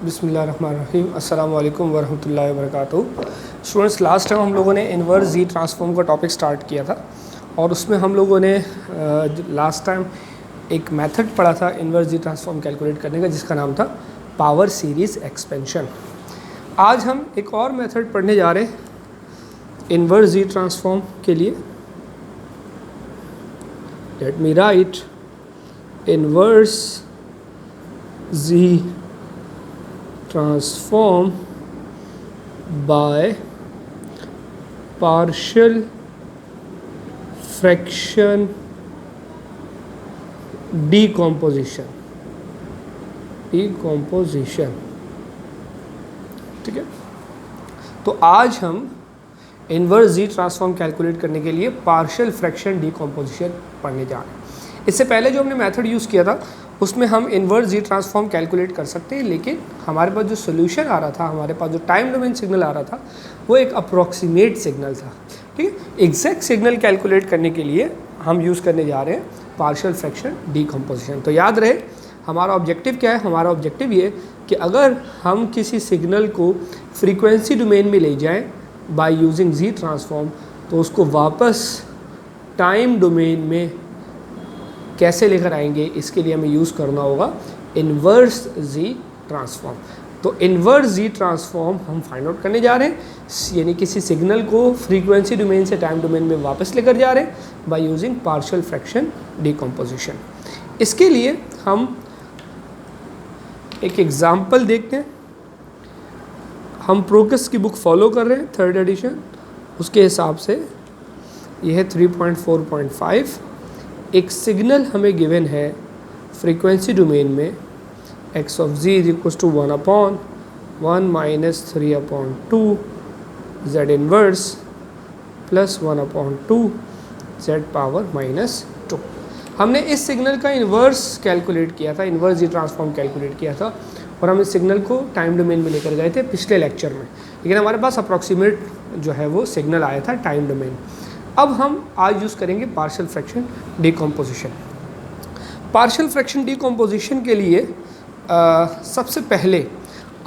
बिस्मिल्लाहिर्रहमानिर्रहीम अस्सलाम वालेकुम वरहमतुल्लाहि वबरकातुहू। स्टूडेंट्स, लास्ट टाइम हम लोगों ने इन्वर्स जी ट्रांसफॉर्म का टॉपिक स्टार्ट किया था और उसमें हम लोगों ने लास्ट टाइम एक मेथड पढ़ा था इन्वर्स जी ट्रांसफॉर्म कैलकुलेट करने का, जिसका नाम था पावर सीरीज़ एक्सपेंशन। आज हम एक और मेथड पढ़ने जा रहे हैं इन्वर्स जी ट्रांसफॉर्म के लिए। Let me write inverse G transform by partial fraction decomposition। ठीक है, तो आज हम इन्वर्स जी ट्रांसफॉर्म कैलकुलेट करने के लिए पार्शियल फ्रैक्शन डीकॉम्पोजिशन पढ़ने जा रहे हैं। इससे पहले जो हमने मेथड यूज़ किया था उसमें हम इन्वर्स जी ट्रांसफॉर्म कैलकुलेट कर सकते हैं, लेकिन हमारे पास जो सोल्यूशन आ रहा था, हमारे पास जो टाइम डोमेन सिग्नल आ रहा था, वो एक अप्रॉक्सीमेट सिग्नल था। ठीक है, एग्जैक्ट सिग्नल कैलकुलेट करने के लिए हम यूज़ करने जा रहे हैं पार्शियल फ्रैक्शन डीकॉम्पोजिशन। तो याद रहे हमारा ऑब्जेक्टिव क्या है। हमारा ऑब्जेक्टिव ये कि अगर हम किसी सिग्नल को फ्रीक्वेंसी डोमेन में ले जाएं बाय यूजिंग जी ट्रांसफॉर्म, तो उसको वापस टाइम डोमेन में कैसे लेकर आएंगे, इसके लिए हमें यूज़ करना होगा इन्वर्स जी ट्रांसफॉर्म। तो इन्वर्स जी ट्रांसफॉर्म हम फाइंड आउट करने जा रहे हैं, यानी किसी सिग्नल को फ्रीक्वेंसी डोमेन से टाइम डोमेन में वापस लेकर जा रहे हैं by using partial fraction decomposition. इसके लिए हम एक एग्जांपल देखते हैं। हम प्रोग्रेस की बुक फॉलो कर रहे हैं, 3rd एडिशन, उसके हिसाब से यह है 3.4.5। एक सिग्नल हमें गिवन है फ्रीक्वेंसी डोमेन में x of z is equal to 1/1 minus 3/2 z inverse plus 1/2 z power minus 2। हमने इस सिग्नल का इन्वर्स कैलकुलेट किया था, इन्वर्स जी ट्रांसफॉर्म कैलकुलेट किया था, और हम इस सिग्नल को टाइम डोमेन में लेकर गए थे पिछले लेक्चर में, लेकिन हमारे पास अप्रॉक्सीमेट जो है वो सिग्नल आया था टाइम डोमेन। अब हम आज यूज़ करेंगे partial fraction decomposition. Partial fraction decomposition के लिए सबसे पहले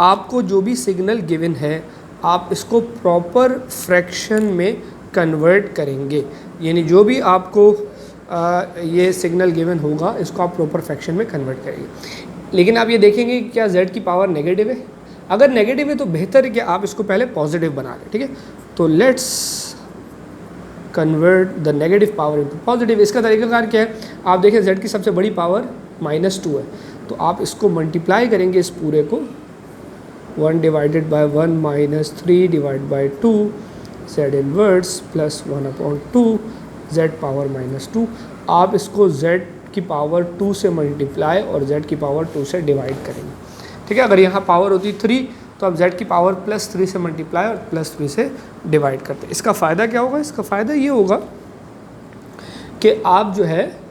आपको जो भी सिग्नल गिवन है, आप इसको प्रॉपर फ्रैक्शन में कन्वर्ट करेंगे। यानी जो भी आपको ये सिग्नल गिवन होगा, इसको आप प्रॉपर फ्रैक्शन में कन्वर्ट करेंगे। लेकिन आप ये देखेंगे कि क्या z की पावर नेगेटिव है। अगर नेगेटिव है तो बेहतर है कि आप इसको पहले पॉजिटिव बना लें। ठीक है, तो let's convert the negative power into positive. इसका तरीकाकार क्या है, आप देखें z की सबसे बड़ी पावर -2 है, तो आप इसको मल्टीप्लाई करेंगे इस पूरे को 1 divided by 1 minus 3 divide by 2 z inverse plus 1/2 z power -2। आप इसको z की पावर 2 से मल्टीप्लाई और z की पावर 2 से डिवाइड करेंगे। ठीक है, अगर यहाँ पावर होती 3 तो आप z की पावर +3 से मल्टीप्लाई और +3 से डिवाइड करते हैं। इसका फ़ायदा क्या होगा, इसका फ़ायदा ये होगा कि आप जो है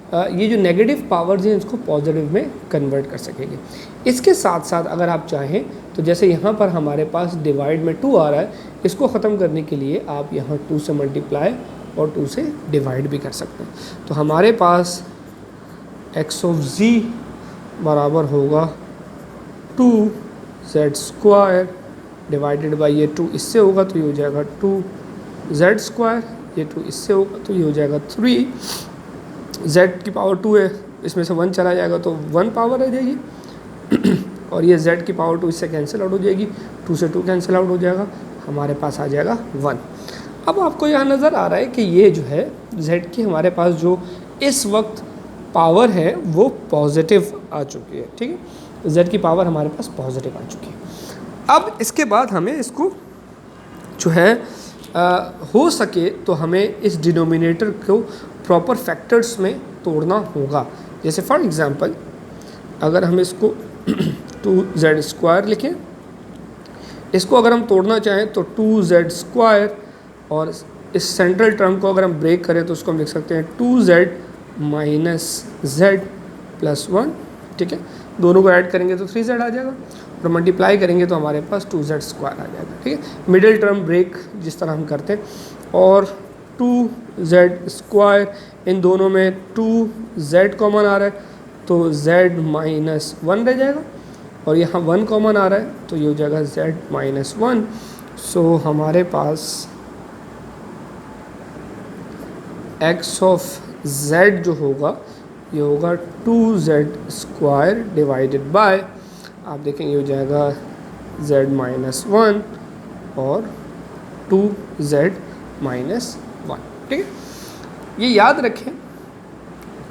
ये जो नेगेटिव पावर्स हैं इसको पॉजिटिव में कन्वर्ट कर सकेंगे। इसके साथ साथ अगर आप चाहें तो जैसे यहाँ पर हमारे पास डिवाइड में 2 आ रहा है, इसको ख़त्म करने के लिए आप यहाँ 2 से मल्टीप्लाई और 2 से डिवाइड भी कर सकते हैं। तो हमारे पास x ऑफ z बराबर होगा 2z² डिवाइडेड बाई ये 2 इससे होगा तो ये हो जाएगा 2z², ये 2 इससे होगा तो ये हो जाएगा 3। z की पावर 2 है, इसमें से 1 चला जाएगा तो 1 पावर रह जाएगी और ये z की पावर 2 इससे कैंसिल आउट हो जाएगी, 2 से 2 कैंसिल आउट हो जाएगा, हमारे पास आ जाएगा 1। अब आपको यहाँ नज़र आ रहा है कि ये जो है z की हमारे पास जो इस वक्त पावर है वो पॉजिटिव आ चुकी है। ठीक है, z की पावर हमारे पास पॉजिटिव आ चुकी है। अब इसके बाद हमें इसको जो है हो सके तो हमें इस डिनोमिनेटर को प्रॉपर फैक्टर्स में तोड़ना होगा। जैसे फॉर एग्जांपल अगर हम इसको 2z² लिखें, इसको अगर हम तोड़ना चाहें तो 2z² और इस सेंट्रल टर्म को अगर हम ब्रेक करें तो उसको हम लिख सकते हैं 2z माइनस z प्लस 1। ठीक है, दोनों को ऐड करेंगे तो 3z आ जाएगा और मल्टीप्लाई करेंगे तो हमारे पास 2z² आ जाएगा। ठीक है, मिडिल टर्म ब्रेक जिस तरह हम करते हैं, और 2z² इन दोनों में 2z कॉमन आ रहा है तो z -1 रह जाएगा और यहाँ 1 कॉमन आ रहा है तो ये हो जाएगा z माइनस 1। सो हमारे पास x ऑफ z जो होगा ये होगा 2z² डिवाइडेड बाय, आप देखेंगे हो जाएगा z माइनस 1 और 2z माइनस 1। ठीक है, ये याद रखें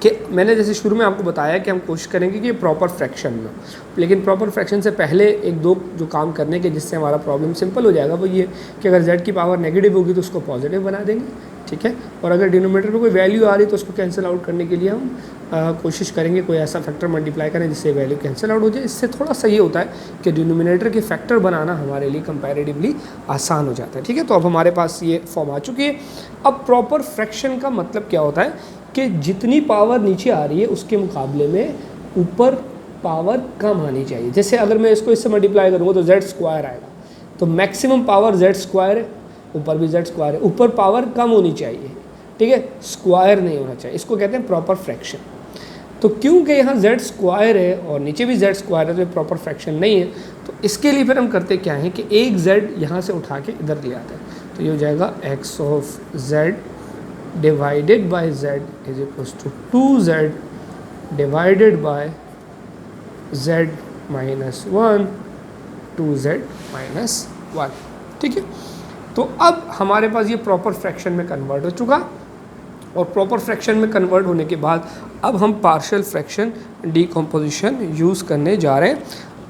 कि मैंने जैसे शुरू में आपको बताया कि हम कोशिश करेंगे कि ये प्रॉपर फ्रैक्शन में, लेकिन प्रॉपर फ्रैक्शन से पहले एक दो जो काम करने के जिससे हमारा प्रॉब्लम सिंपल हो जाएगा वो ये कि अगर z की पावर नेगेटिव होगी तो उसको पॉजिटिव बना देंगे। ठीक है, और अगर डिनोमिनेटर में कोई वैल्यू आ रही तो उसको कैंसिल आउट करने के लिए हम कोशिश करेंगे कोई ऐसा फैक्टर मल्टीप्लाई करें जिससे वैल्यू कैंसिल आउट हो जाए। इससे थोड़ा सा ये होता है कि डिनोमिनेटर के फैक्टर बनाना हमारे लिए कंपैरेटिवली आसान हो जाता है। ठीक है, तो अब हमारे पास ये फॉर्म आ चुकी है। अब प्रॉपर फ्रैक्शन का मतलब क्या होता है कि जितनी पावर नीचे आ रही है उसके मुकाबले में ऊपर पावर कम आनी चाहिए। जैसे अगर मैं इसको इससे मल्टीप्लाई करूँगा तो z² आएगा, तो मैक्सिमम पावर z² है, ऊपर भी z² है, ऊपर पावर कम होनी चाहिए। ठीक है, स्क्वायर नहीं होना चाहिए, इसको कहते हैं प्रॉपर फ्रैक्शन। तो क्योंकि यहाँ z² है और नीचे भी z² है तो ये प्रॉपर फ्रैक्शन नहीं है, तो इसके लिए फिर हम करते क्या हैं कि एक z यहाँ से उठा के इधर ले आते हैं। तो ये हो जाएगा x of z divided by z is equals to 2z divided by z minus 1 2z minus 1। ठीक है, तो अब हमारे पास ये प्रॉपर फ्रैक्शन में कन्वर्ट हो चुका, और प्रॉपर फ्रैक्शन में कन्वर्ट होने के बाद अब हम पार्शियल फ्रैक्शन डीकम्पोजिशन यूज़ करने जा रहे हैं।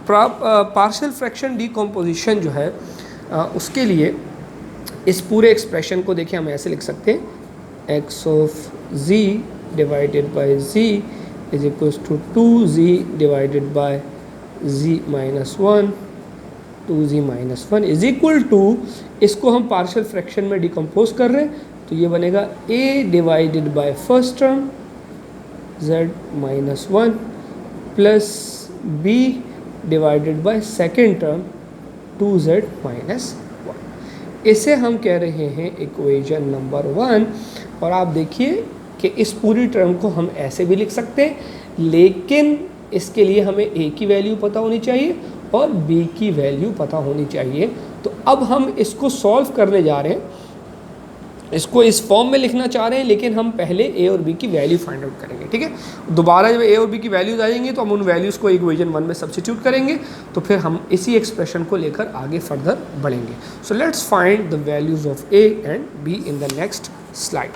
पार्शियल फ्रैक्शन डीकम्पोजिशन जो है उसके लिए इस पूरे एक्सप्रेशन को देखिए हम ऐसे लिख सकते हैं, x of z divided by z is equals to 2z divided by z minus 1 2z minus 1 is equal to, इसको हम पार्शियल फ्रैक्शन में डिकम्पोज कर रहे हैं तो ये बनेगा a divided by first term z minus 1 plus b divided by second term 2z minus 1। इसे हम कह रहे हैं इक्वेशन नंबर 1। और आप देखिए कि इस पूरी टर्म को हम ऐसे भी लिख सकते हैं, लेकिन इसके लिए हमें a की वैल्यू पता होनी चाहिए और b की वैल्यू पता होनी चाहिए। तो अब हम इसको सॉल्व करने जा रहे हैं, इसको इस फॉर्म में लिखना चाह रहे हैं, लेकिन हम पहले a और b की वैल्यू फाइंड आउट करेंगे। ठीक है, दोबारा जब a और b की वैल्यूज आ जाएंगी तो हम उन वैल्यूज़ को इक्वेशन 1 में सब्स्टिट्यूट करेंगे, तो फिर हम इसी एक्सप्रेशन को लेकर आगे फर्दर बढ़ेंगे। So let's find the values of a and b in the next slide.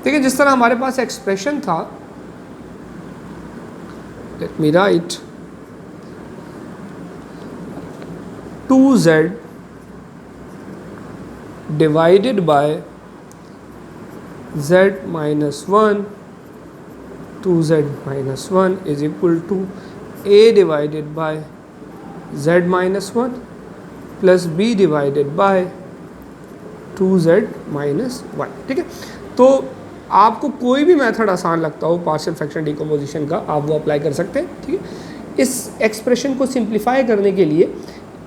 देखिए, जिस तरह हमारे पास एक्सप्रेशन था, late me right 2z divided by z minus 1 2z minus 1 is equal to a divided by z minus 1 plus b divided by 2z minus 1। ठीक है, तो आपको कोई भी मेथड आसान लगता हो पार्शियल फ्रैक्शन डिकम्पोजिशन का, आप वो अप्लाई कर सकते हैं। ठीक है, इस एक्सप्रेशन को सिंप्लीफाई करने के लिए,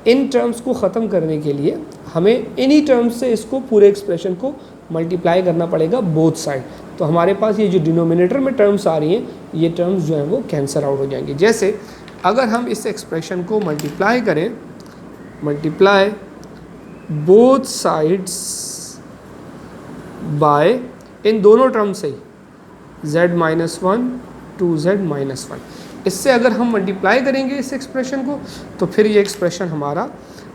इन टर्म्स को ख़त्म करने के लिए हमें इन्हीं टर्म्स से इसको पूरे एक्सप्रेशन को मल्टीप्लाई करना पड़ेगा बोथ साइड। तो हमारे पास ये जो डिनोमिनेटर में टर्म्स आ रही हैं, ये टर्म्स जो हैं वो कैंसिल आउट हो जाएंगी। जैसे अगर हम इस एक्सप्रेशन को मल्टीप्लाई करें, मल्टीप्लाई बोथ साइड्स बाय इन दोनों टर्म से z माइनस 1 2z माइनस 1, इससे अगर हम मल्टीप्लाई करेंगे इस एक्सप्रेशन को तो फिर ये एक्सप्रेशन हमारा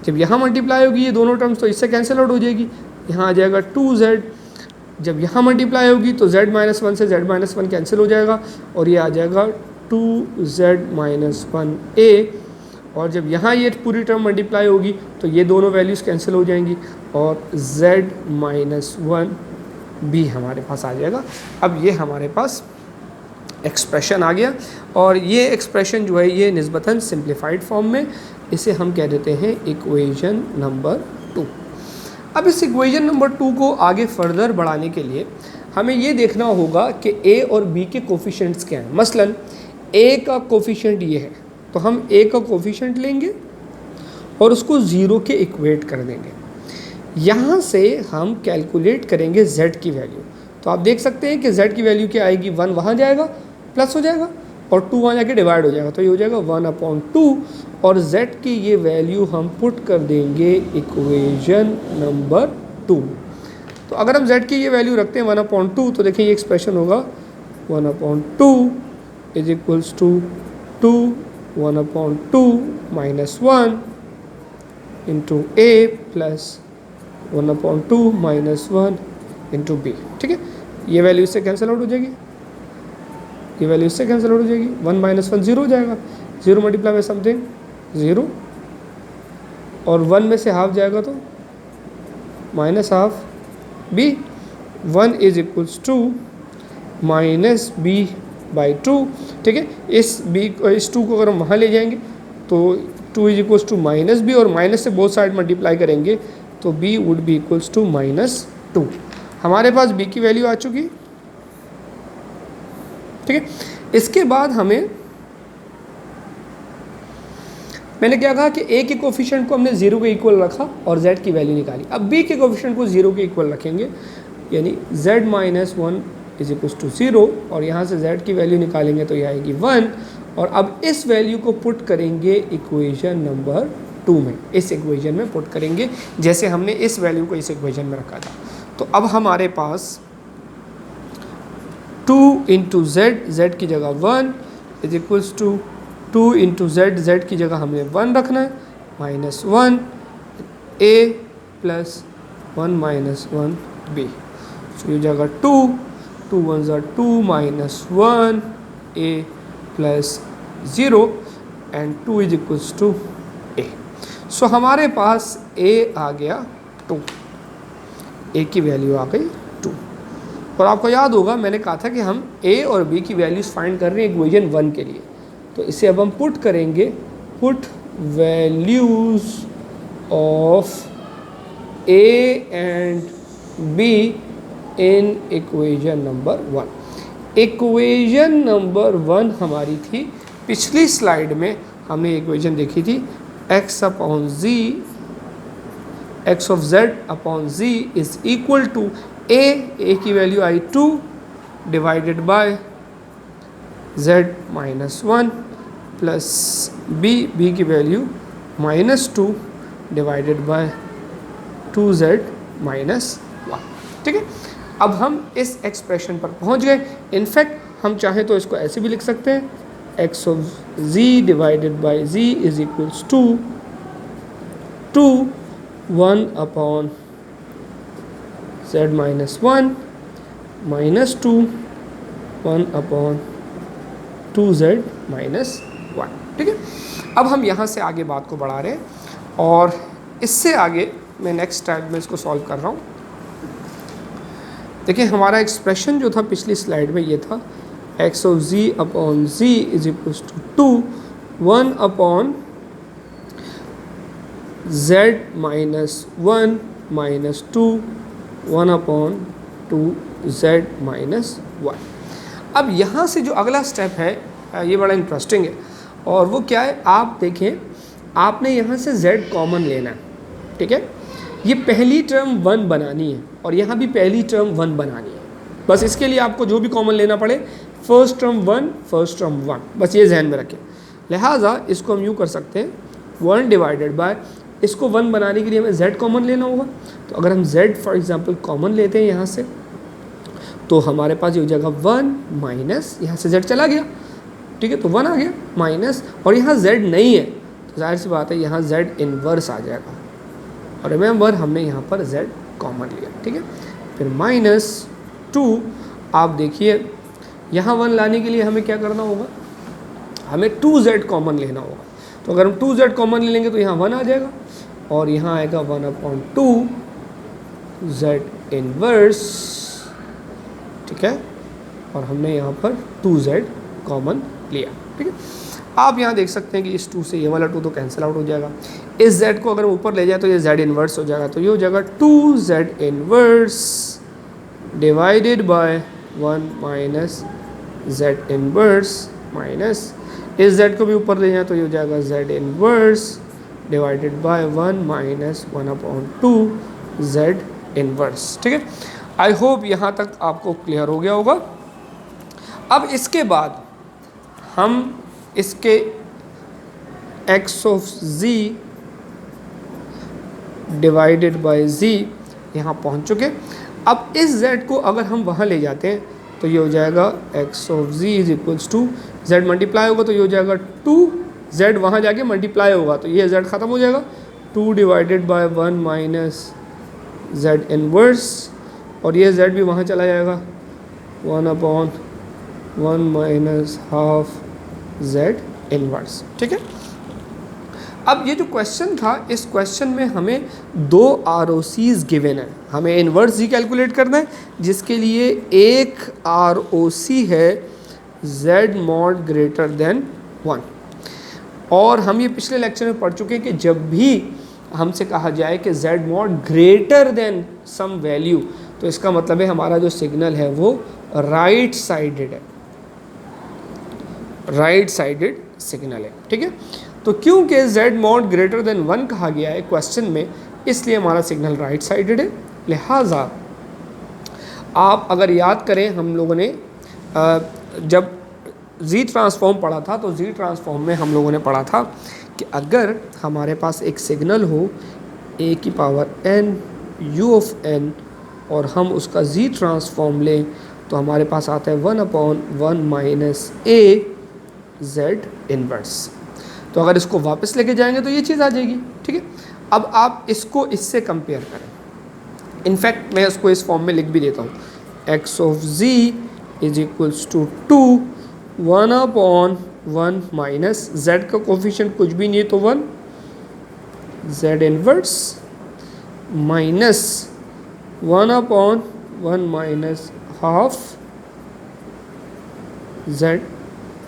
जब यहाँ मल्टीप्लाई होगी ये दोनों टर्म्स तो इससे कैंसिल आउट हो जाएगी, यहाँ आ जाएगा 2z। जब यहाँ मल्टीप्लाई होगी तो z माइनस 1 से z माइनस 1 कैंसिल हो जाएगा और ये आ जाएगा 2z माइनस 1a। और जब यहाँ ये पूरी टर्म मल्टीप्लाई होगी तो ये दोनों वैल्यूज़ कैंसिल हो जाएंगी और z माइनस 1b हमारे पास आ जाएगा। अब ये हमारे पास एक्सप्रेशन आ गया, और ये एक्सप्रेशन जो है ये निस्बतन सिंप्लीफाइड फॉर्म में, इसे हम कह देते हैं इक्वेशन नंबर 2। अब इस इक्वेशन नंबर 2 को आगे फर्दर बढ़ाने के लिए हमें ये देखना होगा कि a और b के कोफिशिएंट्स क्या हैं। मसलन a का कोफिशिएंट ये है, तो हम a का कोफिशिएंट लेंगे और उसको 0 के इक्वेट कर देंगे। यहाँ से हम कैलकुलेट करेंगे z की वैल्यू। तो आप देख सकते हैं कि z की वैल्यू क्या आएगी, 1 वहाँ जाएगा प्लस हो जाएगा और 2 वहाँ जाके डिवाइड हो जाएगा, तो ये हो जाएगा 1/2 और z की ये वैल्यू हम पुट कर देंगे इक्वेशन नंबर 2। तो अगर हम z की ये वैल्यू रखते हैं 1/2 तो देखिए ये एक्सप्रेशन होगा 1/2 is equals to 2 1/2 minus 1 into A plus 1/2 minus 1 into B. ठीक है, ये वैल्यू इससे कैंसिल आउट हो जाएगी, ये वैल्यू इससे कैंसिल आउट हो जाएगी, 1 माइनस 1 0 हो जाएगा, 0 मल्टीप्लाई बाय समथिंग 0 और 1 में से हाफ जाएगा तो minus half B. 1 is equals to minus B by 2। ठीक है, इस बी इस 2 को अगर हम वहाँ ले जाएंगे तो 2 is equals to minus B और माइनस से बोथ साइड मल्टीप्लाई करेंगे तो b would be equals to -2। हमारे पास b की वैल्यू आ चुकी। ठीक है, इसके बाद मैंने क्या कहा कि a के कोफिशिएंट को हमने 0 के इक्वल रखा और z की वैल्यू निकाली। अब b के कोफिशिएंट को 0 के इक्वल रखेंगे, यानी z minus 1 is equals to 0 और यहाँ से z की वैल्यू निकालेंगे तो ये आएगी 1 और अब इस वैल्यू को पुट करेंगे इक्वेशन नंबर 2 में, इस इक्वेशन में पुट करेंगे जैसे हमने इस वैल्यू को इस इक्वेशन में रखा था। तो अब हमारे पास 2 इंटू z की जगह 1 is equals to 2 into z की जगह हमें 1 रखना है minus 1 a plus 1 minus 1 b। तो ये जगह 2 1 ज़ा 2 minus 1 a plus 0 and 2 is equals to a। So हमारे पास a आ गया 2, a की वैल्यू आ गई 2। और आपको याद होगा मैंने कहा था कि हम a और b की वैल्यूज़ फाइंड कर रहे हैं इक्वेशन 1 के लिए, तो इसे अब हम पुट करेंगे, put values of a and b in equation number 1। Equation number 1 हमारी थी पिछली स्लाइड में, हमने इक्वेशन देखी थी x upon z, x of z upon z is equal to a की वैल्यू आई 2 divided by z minus 1 plus b की value -2 divided by 2z minus 1। ठीक है, अब हम इस एक्सप्रेशन पर पहुंच गए। इनफैक्ट हम चाहें तो इसको ऐसे भी लिख सकते हैं, x of z divided by z is equals to 1 upon z minus 1 minus 2 1 upon 2z minus 1। ठीक है, अब हम यहाँ से आगे बात को बढ़ा रहे हैं और इससे आगे मैं नेक्स्ट स्लाइड में इसको सॉल्व कर रहा हूँ। देखिए हमारा एक्सप्रेशन जो था पिछली स्लाइड में ये था x of z upon z is equals to 1 upon z minus 1 minus 2 1 upon 2z minus 1। अब यहाँ से जो अगला स्टेप है ये बड़ा इंटरेस्टिंग है और वो क्या है, आप देखें आपने यहाँ से z कॉमन लेना है। ठीक है, ये पहली टर्म 1 बनानी है और यहाँ भी पहली टर्म 1 बनानी है। बस इसके लिए आपको जो भी कॉमन लेना पड़े, फर्स्ट टर्म 1 फर्स्ट टर्म 1, बस ये जहन में रखें। लिहाजा इसको हम यूँ कर सकते हैं 1 डिवाइडेड बाय, इसको 1 बनाने के लिए हमें z कॉमन लेना होगा। तो अगर हम z फॉर एग्जांपल कॉमन लेते हैं यहाँ से तो हमारे पास ये हो जाएगा 1 माइनस, यहाँ से z चला गया। ठीक है, तो 1 आ गया माइनस, और यहाँ z नहीं है तो जाहिर सी बात है यहाँ z इन्वर्स आ जाएगा। और रिमेंबर हमने यहाँ पर z कॉमन लिया। ठीक है, फिर -2, आप देखिए यहाँ 1 लाने के लिए हमें क्या करना होगा, हमें 2z कॉमन लेना होगा। तो अगर हम 2z कॉमन ले लेंगे तो यहाँ 1 आ जाएगा और यहाँ आएगा 1/2 z इन्वर्स। ठीक है, और हमने यहाँ पर 2z कॉमन लिया। ठीक है, आप यहाँ देख सकते हैं कि इस 2 से ये वाला 2 तो कैंसिल आउट हो जाएगा। इस z को अगर ऊपर ले जाए तो ये z इन्वर्स हो जाएगा, तो ये हो जाएगा 2z inverse divided by 1 minus z inverse minus, इस z को भी ऊपर ले जाए तो ये हो जाएगा z inverse divided by 1 minus 1/2 z inverse. ठीक है, आई होप यहाँ तक आपको क्लियर हो गया होगा। अब इसके बाद हम इसके x of z divided by z यहाँ पहुँच चुके। अब इस z को अगर हम वहाँ ले जाते हैं तो ये हो जाएगा x of z is equals to z multiply होगा तो ये हो जाएगा 2, z वहाँ जाके मल्टीप्लाई होगा तो ये z ख़त्म हो जाएगा, 2 divided bye 1 minus z inverse, और ये z भी वहाँ चला जाएगा 1/1 माइनस हाफ z इनवर्स। ठीक है। अब ये जो क्वेश्चन था, इस क्वेश्चन में हमें 2 ROCs गिवन है, हमें इन्वर्स जी कैलकुलेट करना है जिसके लिए एक ROC है z मॉड ग्रेटर देन 1। और हम ये पिछले लेक्चर में पढ़ चुके हैं कि जब भी हमसे कहा जाए कि z mod greater than some value, तो इसका मतलब है हमारा जो सिग्नल है वो राइट साइडेड है, राइट साइडेड सिग्नल है। ठीक है। तो क्योंकि z मॉड ग्रेटर देन 1 कहा गया है क्वेश्चन में, इसलिए हमारा सिग्नल राइट साइडेड है। लिहाजा आप अगर याद करें, हम लोगों ने जब z ट्रांसफॉर्म पढ़ा था तो z ट्रांसफॉर्म में हम लोगों ने पढ़ा था कि अगर हमारे पास एक सिग्नल हो a की power n u of n और हम उसका z ट्रांसफॉर्म लें तो हमारे पास आता है 1/1 माइनस a z इनवर्स। तो अगर इसको वापस लेके जाएंगे तो ये चीज़ आ जाएगी। ठीक है। अब आप इसको इससे कंपेयर करें। इनफैक्ट मैं इसको इस फॉर्म में लिख भी देता हूँ, x of z is equals to 2 1/1 minus z का कोफिशिएंट कुछ भी नहीं है तो 1 z inverse minus 1/1 minus half z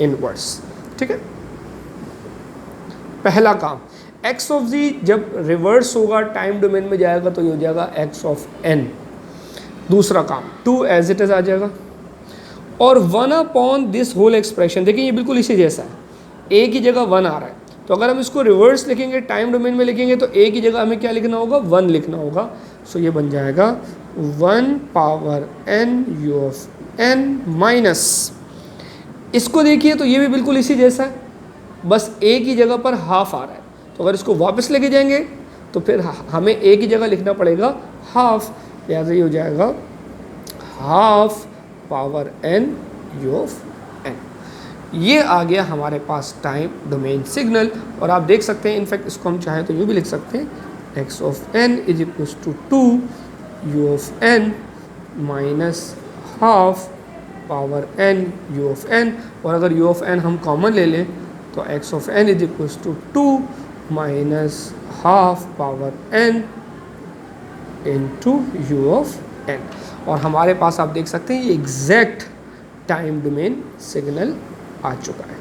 inverse. ठीक है। पहला काम, x ऑफ z जब रिवर्स होगा टाइम डोमेन में जाएगा तो ये हो जाएगा x ऑफ n। दूसरा काम, 2 एज इट इज़ आ जाएगा और 1 दिस होल एक्सप्रेशन, देखिए ये बिल्कुल इसी जैसा है, a की जगह 1 आ रहा है, तो अगर हम इसको रिवर्स लिखेंगे टाइम डोमेन में लिखेंगे तो a की जगह हमें क्या लिखना होगा, 1 लिखना होगा। सो ये बन जाएगा 1 power n u of n minus, इसको देखिए तो ये भी बिल्कुल इसी जैसा है, बस a की जगह पर हाफ आ रहा है, तो अगर इसको वापस लेके जाएंगे तो फिर हमें a की जगह लिखना पड़ेगा हाफ, लिहाजा ये हो जाएगा half power n u of n। ये आ गया हमारे पास टाइम डोमेन सिग्नल। और आप देख सकते हैं, इनफैक्ट इसको हम चाहें तो यूँ भी लिख सकते हैं, x of n is equals to 2 u of n minus half power n u of n, और अगर u ऑफ n हम कॉमन ले लें तो x of n is equals to 2 minus half power n into u of n। और हमारे पास आप देख सकते हैं ये एग्जैक्ट टाइम डोमेन सिग्नल आ चुका है,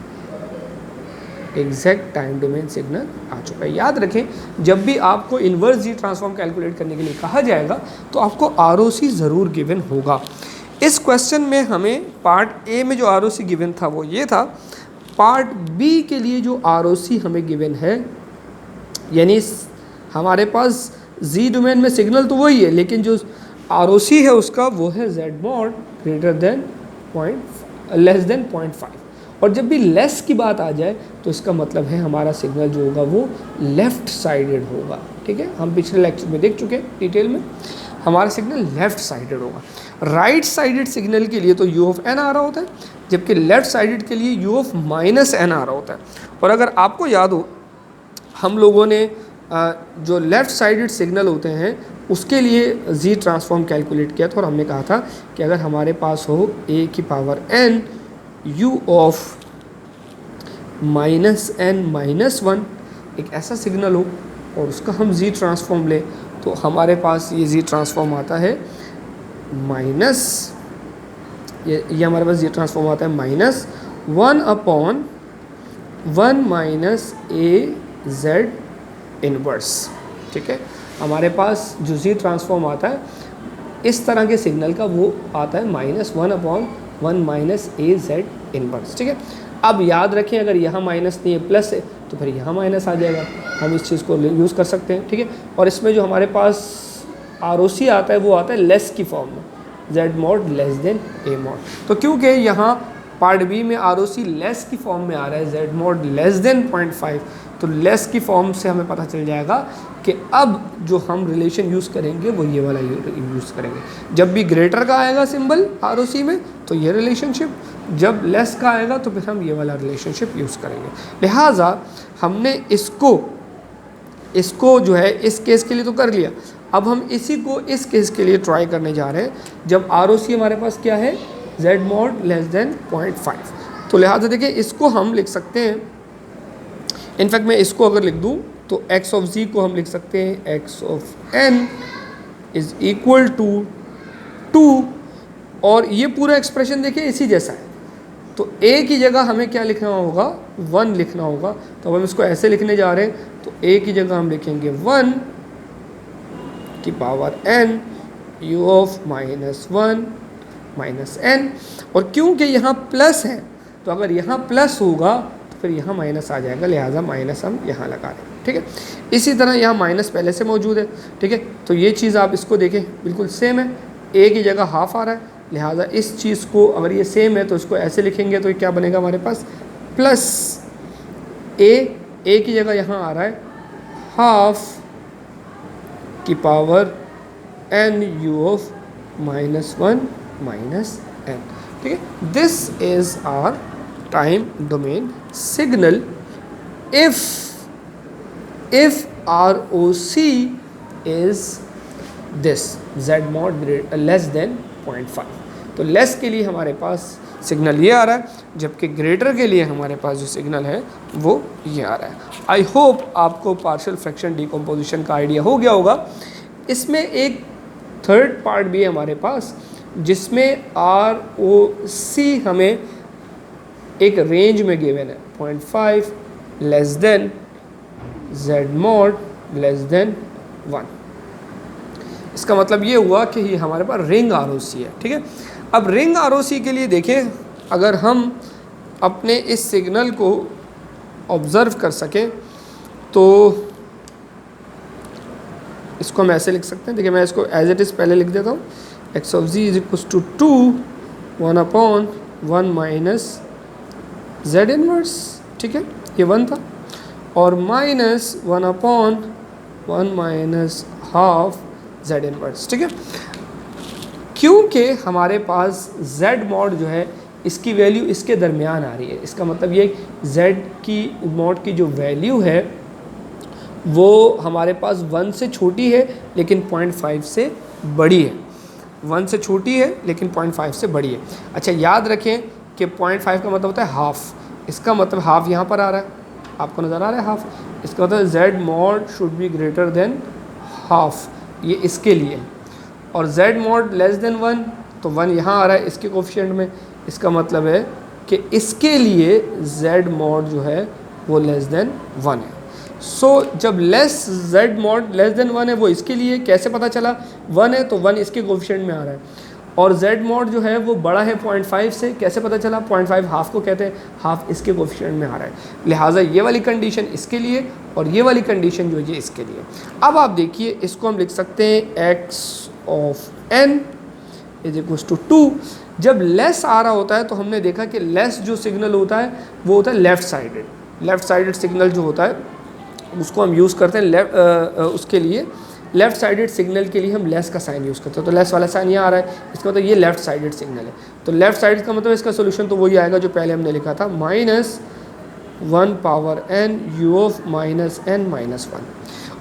एग्जैक्ट टाइम डोमेन सिग्नल आ चुका है। याद रखें, जब भी आपको इन्वर्स जी ट्रांसफॉर्म कैलकुलेट करने के लिए कहा जाएगा तो आपको ROC ज़रूर गिवन होगा। इस क्वेश्चन में हमें पार्ट ए में जो ROC गिवन था वो ये था, पार्ट बी के लिए जो ROC हमें गिवन है, यानी हमारे पास जी डोमेन में सिग्नल तो वही है लेकिन जो ROC है उसका वो है z mod greater than less than 0.5। और जब भी लेस की बात आ जाए तो इसका मतलब है हमारा सिग्नल जो होगा वो लेफ़्ट साइडेड होगा। ठीक है। हम पिछले लेक्चर में देख चुके हैं डिटेल में, हमारा सिग्नल लेफ़्ट साइडेड होगा। राइट साइडेड सिग्नल के लिए तो u ऑफ n आ रहा होता है, जबकि लेफ़्ट साइडेड के लिए u ऑफ माइनस n आ रहा होता है। और अगर आपको याद हो, हम लोगों ने जो लेफ़्ट साइडेड सिग्नल होते हैं उसके लिए जी ट्रांसफॉर्म कैलकुलेट किया था और हमने कहा था कि अगर हमारे पास हो a की power n u of minus n minus 1 एक ऐसा सिग्नल हो और उसका हम जी ट्रांसफॉर्म लें तो हमारे पास ये जी ट्रांसफॉर्म आता है माइनस, ये हमारे पास जी ट्रांसफॉर्म आता है minus 1/1 minus a z inverse. ठीक है। हमारे पास जो जी ट्रांसफॉर्म आता है इस तरह के सिग्नल का वो आता है -1/1 माइनस a z इनवर्स। ठीक है। अब याद रखें, अगर यहाँ माइनस नहीं है प्लस है तो फिर यहाँ माइनस आ जाएगा, हम इस चीज़ को यूज़ कर सकते हैं। ठीक है। और इसमें जो हमारे पास ROC आता है वो आता है लेस की फॉर्म में, z mod less than a mod. तो क्योंकि यहाँ पार्ट बी में आर ओ सी लेस की फॉर्म में आ रहा है, जेड मॉड लेस देन 0.5, तो लेस की फॉर्म से हमें पता चल जाएगा कि अब जो हम रिलेशन यूज़ करेंगे वो ये वाला यूज़ करेंगे। जब भी ग्रेटर का आएगा सिंबल आर ओ सी में तो ये रिलेशनशिप, जब लेस का आएगा तो फिर हम ये वाला रिलेशनशिप यूज़ करेंगे। लिहाजा हमने इसको जो है इस केस के लिए तो कर लिया, अब हम इसी को इस केस के लिए ट्राई करने जा रहे हैं जब आर ओ सी हमारे पास क्या है, जेड मॉड लेस देन 0.5। तो लिहाजा देखिए इसको हम लिख सकते हैं, इनफैक्ट मैं इसको अगर लिख दूं तो x ऑफ z को हम लिख सकते हैं x of n is equal to 2, और ये पूरा एक्सप्रेशन देखिए इसी जैसा है। तो a की जगह हमें क्या लिखना होगा, 1 लिखना होगा। तो हम इसको ऐसे लिखने जा रहे हैं, तो a की जगह हम लिखेंगे 1 की power n u of -1 minus n, और क्योंकि यहाँ प्लस है तो अगर यहाँ प्लस होगा तो फिर यहाँ माइनस आ जाएगा, लिहाजा माइनस हम यहाँ लगा रहे हैं। ठीक है, इसी तरह यहाँ माइनस पहले से मौजूद है। ठीक है, तो ये चीज़ आप इसको देखें बिल्कुल सेम है, a की जगह हाफ आ रहा है, लिहाजा इस चीज़ को अगर ये सेम है तो इसको ऐसे लिखेंगे तो ये क्या बनेगा हमारे पास, प्लस a की जगह यहाँ आ रहा है हाफ की power n u of -1 minus n। ठीक है, this is our time domain signal if ROC is this z mod less than 0.5। तो लेस के लिए हमारे पास सिग्नल ये आ रहा है, जबकि ग्रेटर के लिए हमारे पास जो सिग्नल है वो ये आ रहा है। आई होप आपको पार्शियल फ्रैक्शन डिकम्पोजिशन का आइडिया हो गया होगा। इसमें एक थर्ड पार्ट भी है हमारे पास, जिसमें ROC हमें एक रेंज में गिवन है 0.5 less than z mod less then 1। इसका मतलब ये हुआ कि ये हमारे पास रिंग ROC है। ठीक है, अब रिंग ROC के लिए देखें, अगर हम अपने इस सिग्नल को ऑब्ज़र्व कर सकें तो इसको हम ऐसे लिख सकते हैं। देखिए मैं इसको एज इट इज़ पहले लिख देता हूँ, x of z is equal to 2 1/1 minus z inverse. ठीक है, ये 1 था, और minus 1/1 minus half z inverse. ठीक है, क्योंकि हमारे पास z मॉड जो है इसकी वैल्यू इसके दरमियान आ रही है, इसका मतलब ये z की मॉड की जो वैल्यू है वो हमारे पास 1 से छोटी है लेकिन 0.5 से बड़ी है, 1 से छोटी है लेकिन 0.5 से बड़ी है। अच्छा याद रखें कि 0.5 का मतलब होता है हाफ, इसका मतलब हाफ यहाँ पर आ रहा है, आपको नज़र आ रहा है हाफ, इसका मतलब z mod should be greater than half, ये इसके लिए। और z मॉड लेस देन 1 तो 1 यहाँ आ रहा है इसके कोफिशिएंट में, इसका मतलब है कि इसके लिए z मॉड जो है वो लेस देन 1 है। सो जब less z mod less than 1 है वो इसके लिए, कैसे पता चला, 1 है तो 1 इसके कोफिशिएंट में आ रहा है, और z मॉड जो है वो बड़ा है 0.5 से, कैसे पता चला, 0.5 हाफ को कहते हैं, हाफ इसके कोफिशिएंट में आ रहा है, लिहाजा ये वाली कंडीशन इसके लिए और ये वाली कंडीशन जो है इसके लिए। अब आप देखिए इसको हम लिख सकते हैं x of n is equal to 2। जब लेस आ रहा होता है तो हमने देखा कि लेस जो सिग्नल होता है वो होता है लेफ़्ट साइडेड सिग्नल जो होता है उसको हम यूज़ करते हैं उसके लिए लेफ़्ट साइडेड सिग्नल के लिए हम लेस का साइन यूज़ करते हैं। तो लेस वाला साइन यहाँ आ रहा है, इसका मतलब ये लेफ़्ट साइडेड सिग्नल है। तो लेफ़्ट साइड का मतलब इसका सोल्यूशन तो वही आएगा जो पहले हमने लिखा था, -1/n u of -n minus 1।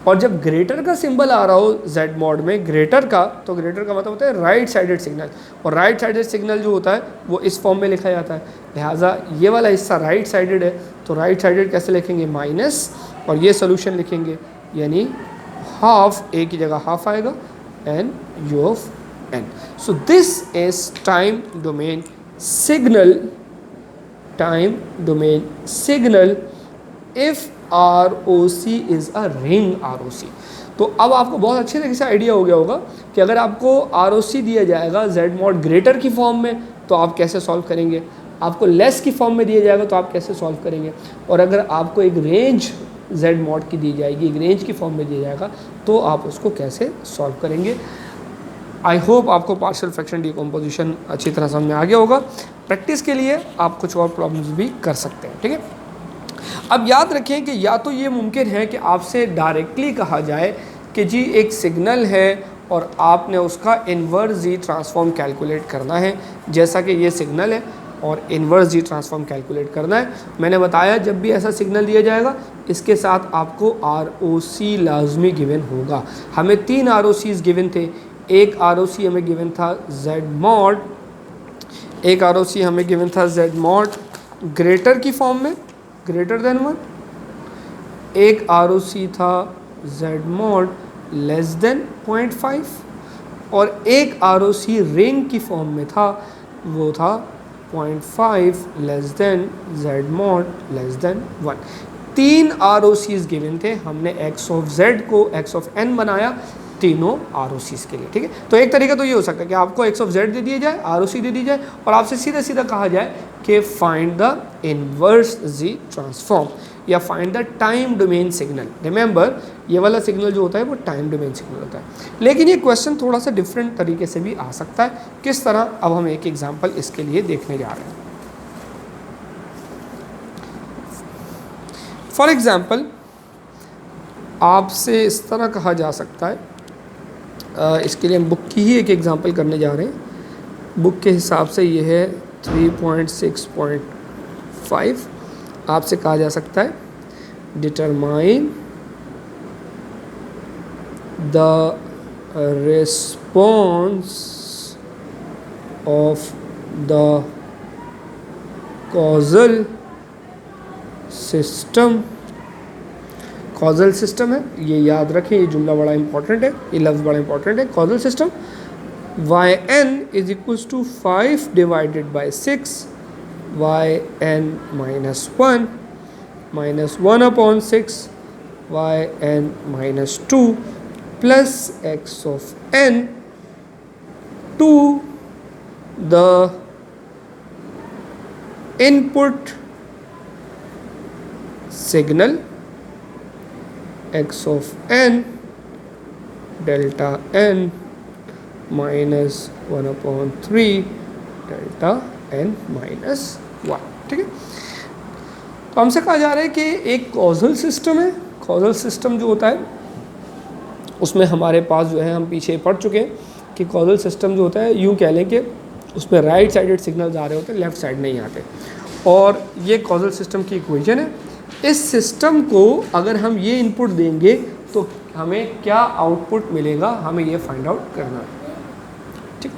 और जब ग्रेटर का सिंबल आ रहा हो z मॉड में ग्रेटर का, तो ग्रेटर का मतलब होता है राइट साइडेड सिग्नल, और राइट साइडेड सिग्नल जो होता है वो इस फॉर्म में लिखा जाता है, लिहाजा ये वाला हिस्सा राइट साइडेड है। तो राइट साइडेड कैसे लिखेंगे, माइनस, और ये सोल्यूशन लिखेंगे यानी हाफ, a की जगह हाफ आएगा n u of n। So this is time domain signal if ROC is a ring ROC। तो अब आपको बहुत अच्छे तरीके से आइडिया हो गया होगा कि अगर आपको ROC दिया जाएगा z मॉड ग्रेटर की फॉर्म में तो आप कैसे सॉल्व करेंगे, आपको लेस की फॉर्म में दिया जाएगा तो आप कैसे सॉल्व करेंगे, और अगर आपको एक रेंज z मॉड की दी जाएगी, एक रेंज की फॉर्म में दिया जाएगा तो आप उसको कैसे सॉल्व करेंगे। आई होप आपको पार्शियल फ्रैक्शन डिकम्पोजिशन अच्छी तरह समझ में आ गया होगा। प्रैक्टिस के लिए आप कुछ और प्रॉब्लम्स भी कर सकते हैं, ठीक है। अब याद रखें कि या तो ये मुमकिन है कि आपसे डायरेक्टली कहा जाए कि जी एक सिग्नल है और आपने उसका इन्वर्स जी ट्रांसफॉर्म कैलकुलेट करना है, जैसा कि ये सिग्नल है और इन्वर्स जी ट्रांसफॉर्म कैलकुलेट करना है। मैंने बताया जब भी ऐसा सिग्नल दिया जाएगा इसके साथ आपको ROC लाजमी गिवन होगा। हमें 3 ROCs गिवन थे। एक ROC हमें गिवन था Z मॉड, एक ROC हमें गिवन था Z मॉड ग्रेटर की फॉर्म में, ग्रेटर देन 1। एक ROC था Z मॉड लेस देन 0.5 और एक ROC रिंग की फॉर्म में था, वो था 0.5 less than Z mod less than 1। 3 ROCs given थे, हमने x ऑफ z को x ऑफ n बनाया तीनों ROCs के लिए, ठीक है। तो एक तरीका तो ये हो सकता है कि आपको x ऑफ z दे दिया जाए, ROC दे दी जाए और आपसे सीधा सीधा कहा जाए कि find the inverse Z transform या find the time domain signal. Remember ये वाला सिग्नल जो होता है वो टाइम डोमेन सिग्नल होता है, लेकिन ये क्वेश्चन थोड़ा सा डिफरेंट तरीके से भी आ सकता है। किस तरह, अब हम एक एग्जांपल इसके लिए देखने जा रहे हैं। फॉर एग्जांपल आपसे इस तरह कहा जा सकता है, इसके लिए हम बुक की ही एक एग्जांपल करने जा रहे हैं। बुक के हिसाब से ये है 3.6.5। आपसे कहा जा सकता है determine the response of the causal system. Causal system है, ये याद रखें, ये जुमला बड़ा इंपॉर्टेंट है, ये लफ्ज़ बड़ा इंपॉर्टेंट है। Causal system yn is equals to 5 divided by 6 yn minus 1 minus 1 upon 6 yn minus 2 plus x of n to the input signal x of n delta n minus 1/3 delta n minus 1, ठीक है। तो हमसे कहा जा रहा है कि एक कॉजल सिस्टम है। कॉजल सिस्टम जो होता है उसमें हमारे पास जो है, हम पीछे पढ़ चुके हैं कि कॉजल सिस्टम जो होता है यूँ कह लें कि उसमें राइट साइडेड सिग्नल्स आ रहे होते हैं, लेफ़्ट साइड नहीं आते, और ये कॉजल सिस्टम की इक्वेशन है। इस सिस्टम को अगर हम ये इनपुट देंगे तो हमें क्या आउटपुट मिलेगा, हमें ये फाइंड आउट करना है, ठीक।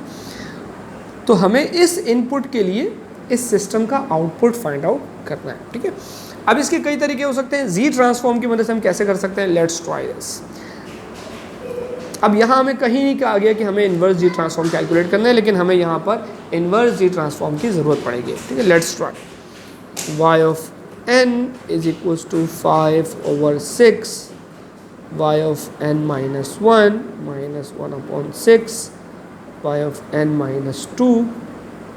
तो हमें इस इनपुट के लिए इस सिस्टम का आउटपुट फाइंड आउट करना है, ठीक है। अब इसके कई तरीके हो सकते हैं। जी ट्रांसफॉर्म की मदद से हम कैसे कर सकते हैं, लेट्स ट्राई दिस। अब यहाँ हमें कहीं नहीं कहा गया कि हमें इन्वर्स जी ट्रांसफॉर्म कैलकुलेट करना है, लेकिन हमें यहाँ पर इन्वर्स जी ट्रांसफॉर्म की ज़रूरत पड़ेगी, ठीक है। Let's try. y of n is equals to 5/6 y of n minus 1 minus 1/6 y of n minus 2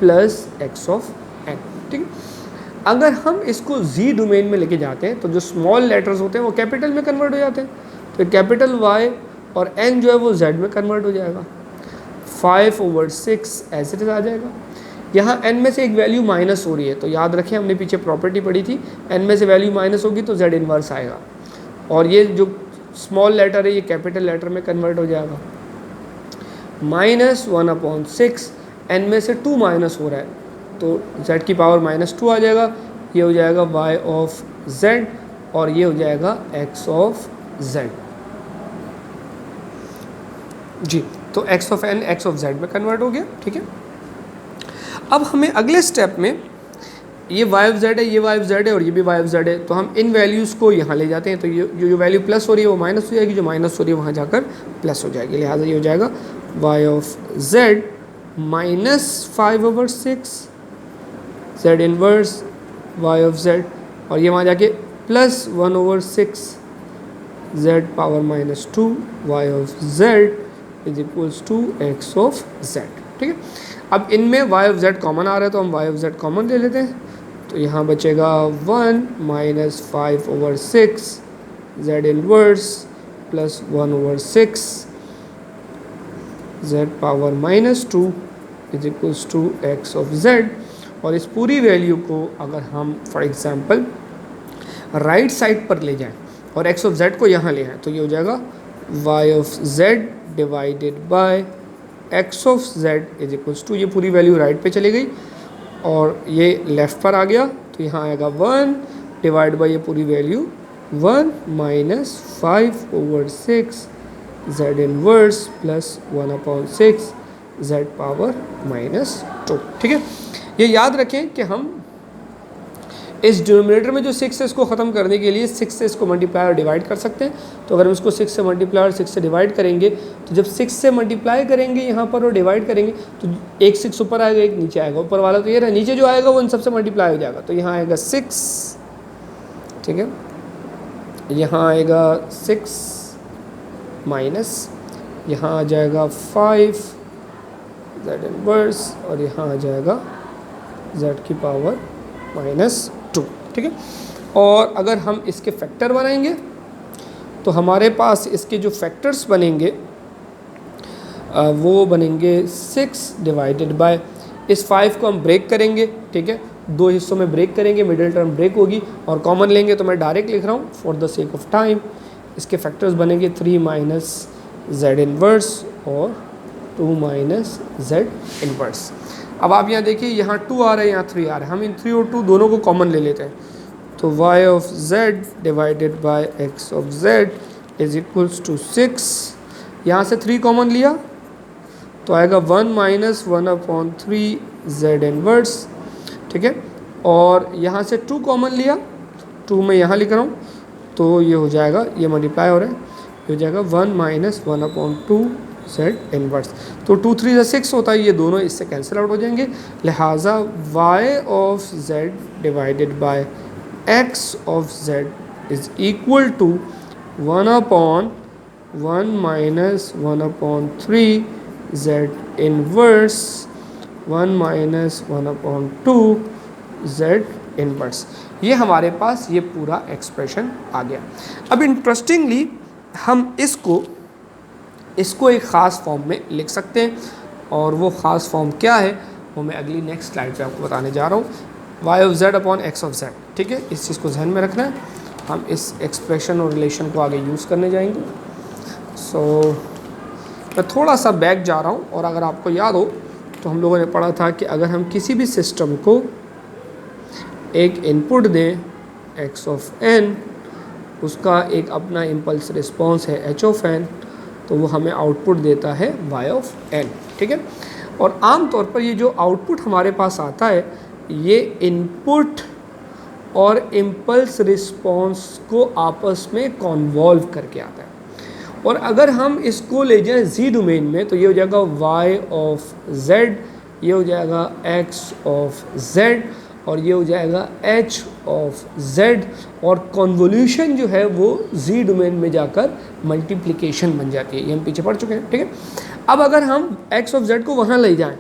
plus x of n, ठीक। अगर हम इसको z डोमेन में लेके जाते हैं तो जो स्मॉल लेटर्स होते हैं वो कैपिटल में कन्वर्ट हो जाते हैं, तो कैपिटल y और n जो है वो z में कन्वर्ट हो जाएगा। 5/6 ऐसे आ जाएगा। यहाँ n में से एक वैल्यू माइनस हो रही है, तो याद रखें हमने पीछे प्रॉपर्टी पढ़ी थी, n में से वैल्यू माइनस होगी तो z इन्वर्स आएगा, और ये जो स्मॉल लेटर है ये कैपिटल लेटर में कन्वर्ट हो जाएगा। माइनस 1/6, n में से 2 माइनस हो रहा है तो z की पावर -2 आ जाएगा। ये हो जाएगा y ऑफ z और ये हो जाएगा x ऑफ z, जी। तो x of n x of z में कन्वर्ट हो गया, ठीक है। अब हमें अगले स्टेप में ये y ऑफ z है, ये y ऑफ z है और ये भी y ऑफ z है, तो हम इन वैल्यूज़ को यहाँ ले जाते हैं, तो ये जो वैल्यू प्लस हो रही है वो माइनस हो जाएगी, जो माइनस हो रही है वहाँ जाकर प्लस हो जाएगी। लिहाजा ये हो जाएगा y of z minus 5/6 z inverse y of z, और ये वहाँ जाके plus 1/6 z power -2 y of z is equals to x of z, ठीक है। अब इनमें y ऑफ z कॉमन आ रहा है तो हम y ऑफ z कॉमन ले लेते हैं, तो यहाँ बचेगा 1 minus 5/6 z inverse plus 1/6 z power -2 is equals to x of z, और इस पूरी वैल्यू को अगर हम फॉर एग्जांपल राइट साइड पर ले जाएं और x ऑफ z को यहाँ ले आएँ तो ये हो जाएगा y of z divided by x of z is equals to, ये पूरी वैल्यू राइट पे चली गई और ये लेफ़्ट पर आ गया तो यहाँ आएगा 1 डिवाइड बाय ये पूरी value 1 minus 5/6 z inverse plus 1/6 z power -2। ठीक है, ये याद रखें कि हम इस डिनोमिनेटर में जो 6 है इसको ख़त्म करने के लिए 6 से इसको मल्टीप्लाई और डिवाइड कर सकते हैं। तो अगर हम इसको 6 से मल्टीप्लाई और 6 से डिवाइड करेंगे तो जब 6 से मल्टीप्लाई करेंगे यहाँ पर और डिवाइड करेंगे तो एक 6 ऊपर आएगा एक नीचे आएगा, ऊपर वाला तो ये रहा, नीचे जो आएगा वो इन सबसे मल्टीप्लाई हो जाएगा तो यहाँ आएगा 6, ठीक है, यहाँ आएगा 6 माइनस यहाँ आ जाएगा 5 z इनवर्स और यहाँ आ जाएगा z की पावर -2। ठीक है, और अगर हम इसके फैक्टर बनाएंगे तो हमारे पास इसके जो फैक्टर्स बनेंगे वो बनेंगे 6 डिवाइडेड बाय, इस 5 को हम ब्रेक करेंगे, ठीक है, दो हिस्सों में ब्रेक करेंगे, मिडिल टर्म ब्रेक होगी और कॉमन लेंगे तो मैं डायरेक्ट लिख रहा हूँ for the sake of time. इसके फैक्टर्स बनेंगे 3 माइनस z इनवर्स और 2 माइनस z इनवर्स। अब आप यहाँ देखिए, यहाँ 2 आ रहा है, यहाँ 3 आ रहा है, हम इन 3 और 2 दोनों को कॉमन ले लेते हैं तो y of z divided by x of z is equals to 6, यहाँ से 3 कॉमन लिया तो आएगा 1 माइनस 1/3 z इनवर्स, ठीक है, और यहाँ से 2 कॉमन लिया, 2 मैं यहाँ लिख रहा हूँ तो ये हो जाएगा, ये मल्टीप्लाई हो रहा है, ये हो जाएगा 1 माइनस 1/2 z इनवर्स। तो 2 3 6 होता है, ये दोनों इससे कैंसिल आउट हो जाएंगे, लिहाजा y of z divided by x of z is equal to 1/1 minus 1/3 z inverse 1 minus 1/2 z inverse. ये हमारे पास ये पूरा एक्सप्रेशन आ गया। अब इंटरेस्टिंगली हम इसको एक ख़ास फॉर्म में लिख सकते हैं और वो ख़ास फॉर्म क्या है वो मैं अगली नेक्स्ट स्लाइड पे आपको बताने जा रहा हूँ। y of z upon x of z, ठीक है, इस चीज़ को ध्यान में रखना है। हम इस एक्सप्रेशन और रिलेशन को आगे यूज़ करने जाएंगे। मैं थोड़ा सा बैक जा रहा हूँ और अगर आपको याद हो तो हम लोगों ने पढ़ा था कि अगर हम किसी भी सिस्टम को एक इनपुट दें x ऑफ n, उसका एक अपना इम्पल्स रिस्पॉन्स है h ऑफ n, तो वो हमें आउटपुट देता है y ऑफ n, ठीक है। और आम तौर पर ये जो आउटपुट हमारे पास आता है ये इनपुट और इम्पल्स रिस्पॉन्स को आपस में कॉन्वॉल्व करके आता है। और अगर हम इसको ले जाएं z डोमेन में तो ये हो जाएगा y ऑफ z, ये हो जाएगा x ऑफ z और ये हो जाएगा h ऑफ z, और कॉन्वोल्यूशन जो है वो z डोमेन में जाकर मल्टीप्लिकेशन बन जाती है, ये हम पीछे पढ़ चुके हैं, ठीक है। अब अगर हम x ऑफ z को वहाँ ले जाएं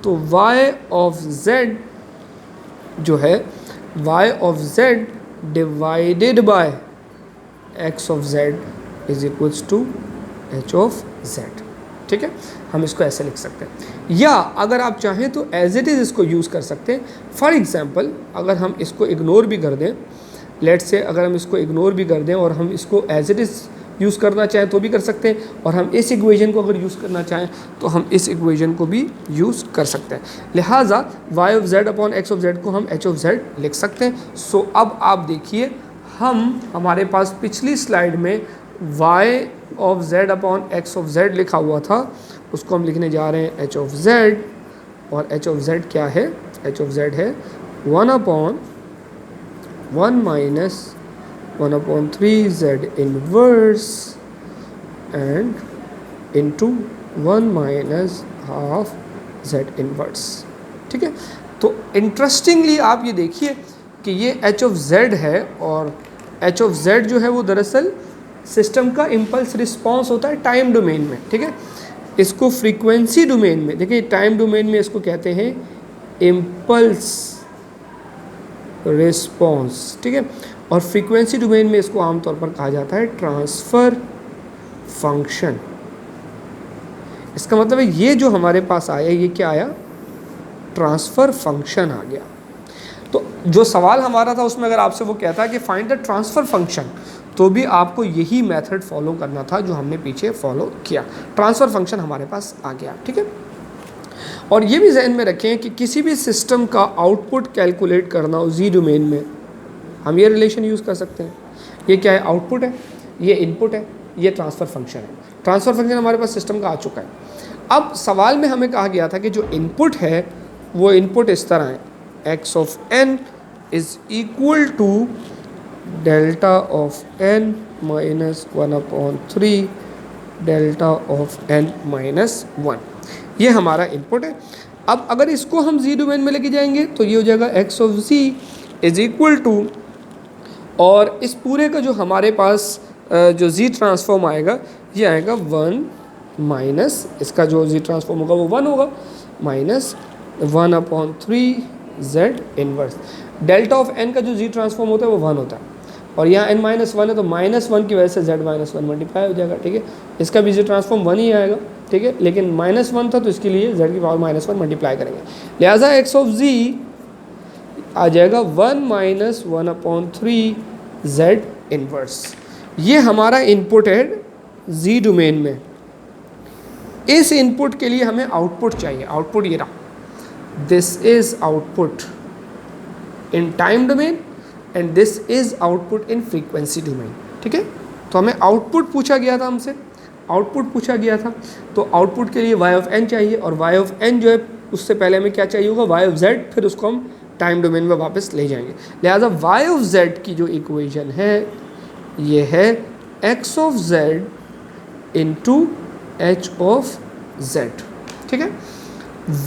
तो y ऑफ z जो है y of z divided by x of z is equals to h of z, ठीक है। हम इसको ऐसे लिख सकते हैं, या अगर आप चाहें तो एज इट इज़ इसको यूज़ कर सकते हैं। फॉर एग्जांपल अगर हम इसको इग्नोर भी कर दें, लेट्स से अगर हम इसको इग्नोर भी कर दें और हम इसको एज इट इज़ यूज़ करना चाहें तो भी कर सकते हैं, और हम इस इक्वेशन को अगर यूज़ करना चाहें तो हम इस इक्वेशन को भी यूज़ कर सकते हैं। लिहाजा y of z upon x of z को हम h ऑफ z लिख सकते हैं। सो अब आप देखिए, हमारे पास पिछली स्लाइड में y of z upon x of z लिखा हुआ था, उसको हम लिखने जा रहे हैं h ऑफ z, और h ऑफ z क्या है, h ऑफ z है 1/1 minus 1/3 z inverse and into 1 minus half z inverse, ठीक है। तो इंटरेस्टिंगली आप ये देखिए कि ये h ऑफ z है, और h ऑफ z जो है वो दरअसल सिस्टम का इम्पल्स रिस्पॉन्स होता है टाइम डोमेन में, ठीक है। इसको फ्रीक्वेंसी डोमेन में, देखिए टाइम डोमेन में इसको कहते हैं इम्पल्स रिस्पॉन्स, ठीक है, और फ्रीक्वेंसी डोमेन में इसको आमतौर पर कहा जाता है ट्रांसफ़र फंक्शन। इसका मतलब है ये जो हमारे पास आया, ये क्या आया, ट्रांसफ़र फंक्शन आ गया। तो जो सवाल हमारा था उसमें अगर आपसे वो कहता है कि फाइंड द ट्रांसफ़र फंक्शन, तो भी आपको यही मेथड फॉलो करना था जो हमने पीछे फॉलो किया। ट्रांसफ़र फंक्शन हमारे पास आ गया, ठीक है। और ये भी जहन में रखें कि किसी भी सिस्टम का आउटपुट कैलकुलेट करना हो जी डोमेन में, हम ये रिलेशन यूज़ कर सकते हैं। ये क्या है, आउटपुट है, ये इनपुट है, ये ट्रांसफ़र फंक्शन है। ट्रांसफ़र फंक्शन हमारे पास सिस्टम का आ चुका है। अब सवाल में हमें कहा गया था कि जो इनपुट है वो इनपुट इस तरह है, x of n is equal to delta of n minus 1/3 delta of n minus 1। ये हमारा इनपुट है। अब अगर इसको हम जी डोमेन में लेके जाएंगे तो ये हो जाएगा x of z is equal to, और इस पूरे का जो हमारे पास जो z ट्रांसफॉर्म आएगा ये आएगा 1 माइनस, इसका जो z ट्रांसफॉर्म होगा वो 1 होगा, minus 1/3 z inverse. Delta of n का जो z ट्रांसफॉर्म होता है वो 1 होता है, और यहाँ n माइनस 1 है तो -1 की वजह से z माइनस 1 मल्टीप्लाई हो जाएगा, ठीक है। इसका भी z ट्रांसफॉर्म 1 ही आएगा, ठीक है, लेकिन -1 था तो इसके लिए z की पावर -1 मल्टीप्लाई करेंगे, लिहाजा x ऑफ z आ जाएगा 1 माइनस 1/3 z इनवर्स। ये हमारा इनपुट है जी डोमेन में। इस इनपुट के लिए हमें आउटपुट चाहिए। आउटपुट ये रहा, this is output in time domain and this is output in frequency domain, ठीक है। तो हमें आउटपुट पूछा गया था, हमसे आउटपुट पूछा गया था, तो आउटपुट के लिए y ऑफ n चाहिए, और y ऑफ n जो है उससे पहले हमें क्या चाहिए होगा, y ऑफ z, फिर उसको हम टाइम डोमेन में वापस ले जाएंगे। लिहाजा y ऑफ z की जो इक्वेशन है ये है x of z into h of z, ठीक है।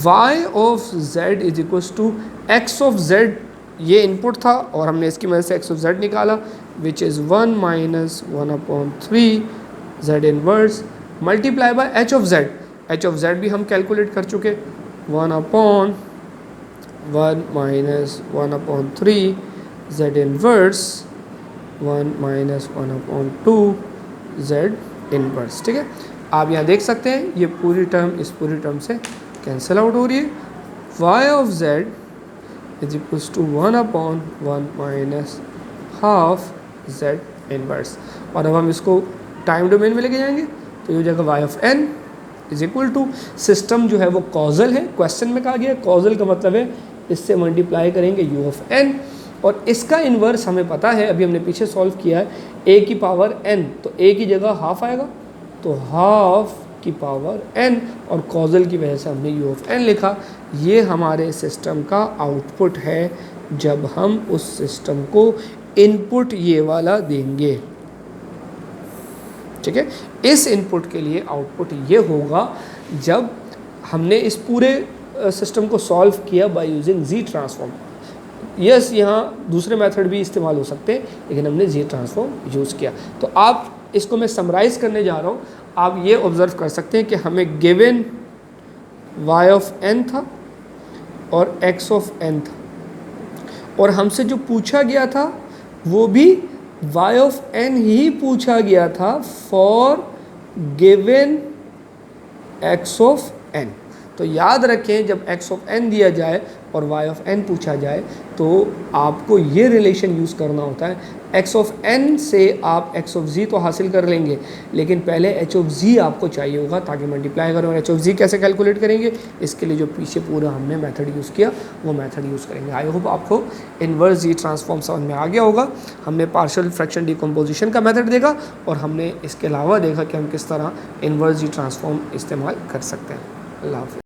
y of z is equals to x of z, ये इनपुट था और हमने इसकी मदद से x ऑफ z निकाला, which is 1 minus 1/3 z inverse multiply by h of z। h of z भी हम कैलकुलेट कर चुके, 1/1 minus 1/3 z inverse 1 minus 1/2 z inverse, ठीक है। आप यहाँ देख सकते हैं ये पूरी टर्म इस पूरी टर्म से कैंसिल आउट हो रही है। y of z is equals to 1/1 minus half z inverse, और अब हम इसको टाइम डोमेन में लेके जाएंगे तो ये हो जाएगा y of n is equal to, system जो है वो कॉजल है, क्वेश्चन में कहा गया कॉजल का मतलब है इससे मल्टीप्लाई करेंगे u ऑफ n, और इसका इन्वर्स हमें पता है, अभी हमने पीछे सॉल्व किया है, a की पावर n, तो a की जगह हाफ आएगा, तो हाफ की पावर n, और कॉजल की वजह से हमने u ऑफ n लिखा। ये हमारे सिस्टम का आउटपुट है जब हम उस सिस्टम को इनपुट ये वाला देंगे, ठीक है। इस इनपुट के लिए आउटपुट ये होगा जब हमने इस पूरे सिस्टम को सॉल्व किया by using Z transform. Yes, यहाँ दूसरे मेथड भी इस्तेमाल हो सकते हैं, लेकिन हमने जी ट्रांसफॉर्म यूज़ किया। तो आप इसको मैं समराइज़ करने जा रहा हूँ, आप ये ऑब्ज़र्व कर सकते हैं कि हमें गिवन y ऑफ n था और x ऑफ n था, और हमसे जो पूछा गया था वो भी y ऑफ n ही पूछा गया था for given x of n। तो याद रखें जब x ऑफ n दिया जाए और y ऑफ n पूछा जाए तो आपको ये रिलेशन यूज़ करना होता है। x ऑफ n से आप x ऑफ z तो हासिल कर लेंगे, लेकिन पहले h ऑफ z आपको चाहिए होगा ताकि मल्टीप्लाई करें। और h ऑफ z कैसे कैलकुलेट करेंगे, इसके लिए जो पीछे पूरा हमने मेथड यूज़ किया वो मेथड यूज़ करेंगे। आई होप आपको इन्वर्स जी ट्रांसफॉर्म समझ में आ गया होगा। हमने पार्शियल फ्रैक्शन डिकम्पोजिशन का मेथड देखा और हमने इसके अलावा देखा कि हम किस तरह इन्वर्स जी ट्रांसफॉर्म इस्तेमाल कर सकते हैं। अल्लाह हाफ़िज़।